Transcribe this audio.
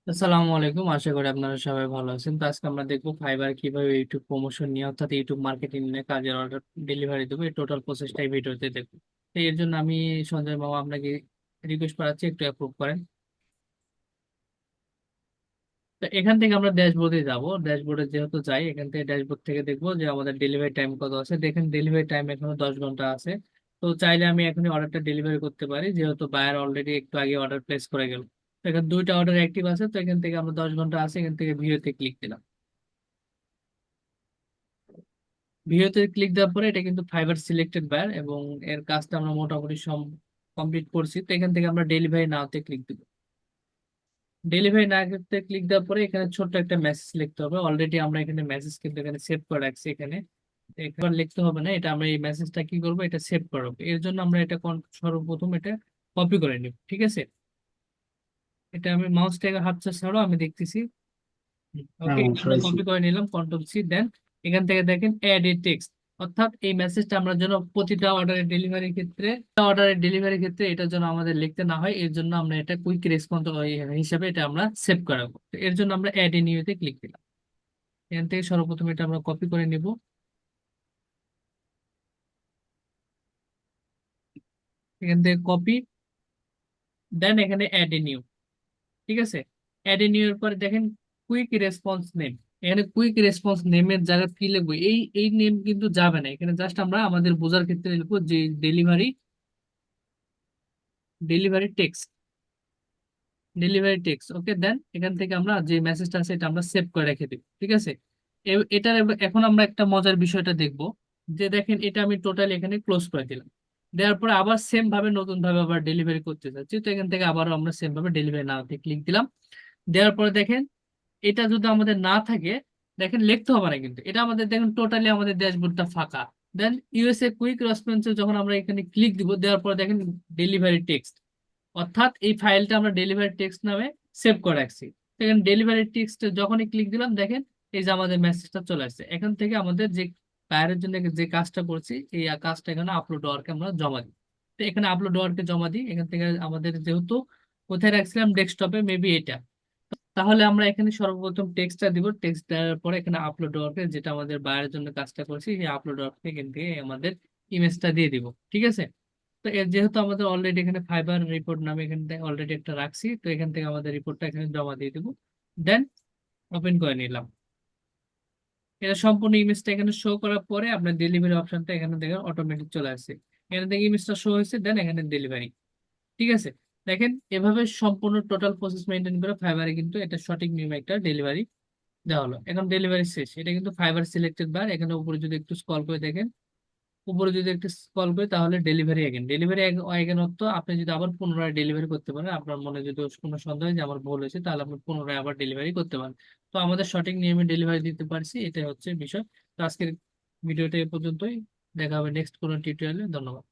আসসালামু আলাইকুম, আশা করি আপনারা সবাই ভালো আছেন। তো আজকে আমরা দেখবো ফাইবার কিভাবে ইউটিউব প্রমোশন নিয়ে অর্থাৎ ইউটিউব মার্কেটিং নিয়ে কাজের অর্ডার ডেলিভারি দেবো, এই টোটাল প্রসেসটাই ভিডিওতে দেখবো। তো এর জন্য আমি সঞ্জয় মামা আপনাকে রিকোয়েস্ট করাচ্ছি, একটু অ্যাপ্রুভ করেন। তো এখান থেকে আমরা ড্যাশবোর্ডে যাব। ড্যাশবোর্ডে যেহেতু যাই, এখান থেকে ড্যাশবোর্ড থেকে দেখবো যে আমাদের ডেলিভারি টাইম কত আছে। দেখেন ডেলিভারি টাইম এখনো 10 ঘন্টা আছে। তো চাইলে আমি এখনই অর্ডারটা ডেলিভারি করতে পারি, যেহেতু বায়ার অলরেডি একটু আগে অর্ডার প্লেস করে গেল। তো এখানে দুইটা অর্ডার অ্যাক্টিভ আছে, তো এখান থেকে আমরা 10 ঘন্টা আছে, এখান থেকে ভিউতে ক্লিক দিলাম। ভিডিওতে ক্লিক দেওয়ার পরে এটা কিন্তু ফাইবার সিলেক্টেড বায়ার, এবং এর কাজটা আমরা মোটামুটি সব কমপ্লিট করছি। তো এখান থেকে আমরা ডেলিভারি নাওতে ক্লিক দিব। ডেলিভারি না করতে ক্লিক দেওয়ার পরে এখানে ছোট্ট একটা মেসেজ লিখতে হবে। অলরেডি আমরা এখানে মেসেজ কিন্তু এখানে সেভ করে রাখছি। এখানে একবার লিখতে হবে না, এটা আমরা এই মেসেজটা কি করবো, এটা সেভ করবো। এর জন্য আমরা এটা সর্বপ্রথম এটা কপি করে নিব, ঠিক আছে। এটা আমি মাউস থেকে হাতটা ছাড়ো, আমি দেখতেছি। ওকে, হ্যাঁ, আমরা শুনেছি। কপি করে নিলাম, কন্ট্রোল C দেন। এখান থেকে দেখেন অ্যাড এ টেক্সট, অর্থাৎ এই মেসেজটা আমরা যেন প্রতিটা অর্ডারের ডেলিভারির ক্ষেত্রে এটার জন্য আমাদের লিখতে না হয়, এর জন্য আমরা এটা কুইক রেসপন্স হিসাবে এটা আমরা সেভ করাবো। তো এর জন্য আমরা অ্যাড এ নিউতে ক্লিক দিলাম। এখান থেকে সর্বপ্রথম এটা আমরা কপি করে নিব। এখান থেকে কপি, দেন এখানে অ্যাড এ নিউ, ঠিক আছে। অ্যাড এ নিউ এর পরে দেখেন কুইক রেসপন্স নেম। এখানে কুইক রেসপন্স নেমের জায়গায় কি লিখবো, এই নেম কিন্তু যাবে না। এখানে জাস্ট আমরা আমাদের বোঝার ক্ষেত্রে লিখবো যে delivery delivery text delivery text. Okay, then এখান থেকে আমরা যে মেসেজটা আছে এটা আমরা সেভ করে রেখে দিব, ঠিক আছে। এখন আমরা একটা মজার বিষয়টা দেখব, যে দেখেন এটা আমি টোটাল এখানে ক্লোজ করে দিলাম। দেওয়ার পরে আবার সেম ভাবে নতুন ভাবে আবার ডেলিভারি করতে চাচ্ছি, তো এখান থেকে আবারও আমরা সেম ভাবে ডেলিভারি নাওতে ক্লিক দিলাম। দেওয়ার পরে দেখেন এটা যদি আমাদের না থাকে, দেখেন লিখতে হবে না, কিন্তু এটা আমাদের দেখেন টোটালি আমাদের ড্যাশবোর্ডটা ফাঁকা। দেন ইউএসএ কুইক রেসপন্সে যখন আমরা এখানে ক্লিক দিব, দেওয়ার পর দেখেন ডেলিভারি টেক্সট, অর্থাৎ এই ফাইলটা আমরা ডেলিভারি টেক্সট নামে সেভ করে রাখছি। তো এখানে ডেলিভারি টেক্সট যখনই ক্লিক দিলাম, দেখেন এই যে আমাদের মেসেজটা চলে আসছে। এখান থেকে আমাদের যে বাইরের জন্য যে কাজটা করছি, এই কাজটা এখানে আপলোড ওয়ার্কে আমরা জমা দিই। তো এখানে আপলোড ওয়ার্কে জমা দিই। এখান থেকে আমাদের যেহেতু কোথায় রাখছিলাম, ডেস্কটপে, মেবি এটা। তাহলে আমরা এখানে সর্বপ্রথম টেক্সটটা দিব। টেক্সট দেওয়ার পরে এখানে আপলোড ওয়ার্কে, যেটা আমাদের বাইরের জন্য কাজটা করছি, সেই আপলোড ওয়ার্ক থেকে এখান থেকে আমাদের ইমেজটা দিয়ে দিব, ঠিক আছে। তো এর যেহেতু আমাদের অলরেডি এখানে ফাইবার রিপোর্ট নামে এখানে অলরেডি একটা রাখছি, তো এখান থেকে আমাদের রিপোর্টটা এখানে জমা দিয়ে দিব। দেন ওপেন করে নিলাম। এটা সম্পূর্ণ ইমেজটা এখানে শো করার পরে আপনার ডেলিভারি অপশনটা এখানে দেখেন অটোমেটিক চলে আসছে। এখানে দেখে ইমেজটা শো হয়েছে, দেন এখানে ডেলিভারি, ঠিক আছে। দেখেন এভাবে সম্পূর্ণ টোটাল প্রসেস মেনটেন করে ফাইবারে কিন্তু এটা সঠিক নিয়মে একটা ডেলিভারি দেওয়া হলো। এখন ডেলিভারি শেষ। এটা কিন্তু ফাইবার সিলেক্টেড বার। এখানে উপরে যদি একটু স্ক্রল করে দেখেন, উপরে যদি একটু স্ক্রল করি, তাহলে ডেলিভারি এগেন অর্থ আপনি যদি আবার পুনরায় ডেলিভারি করতে পারেন। আপনার মনে যদি কোনো সন্দেহ হয় যে আমার ভুল হয়েছে, তাহলে আপনি পুনরায় আবার ডেলিভারি করতে পারেন। তো আমাদের সঠিক নিয়মে ডেলিভারি দিতে পারছি, এটাই হচ্ছে বিষয়। তো আজকের ভিডিওটা এ পর্যন্তই। দেখা হবে নেক্সট কোনো টিউটোরিয়ালে। ধন্যবাদ।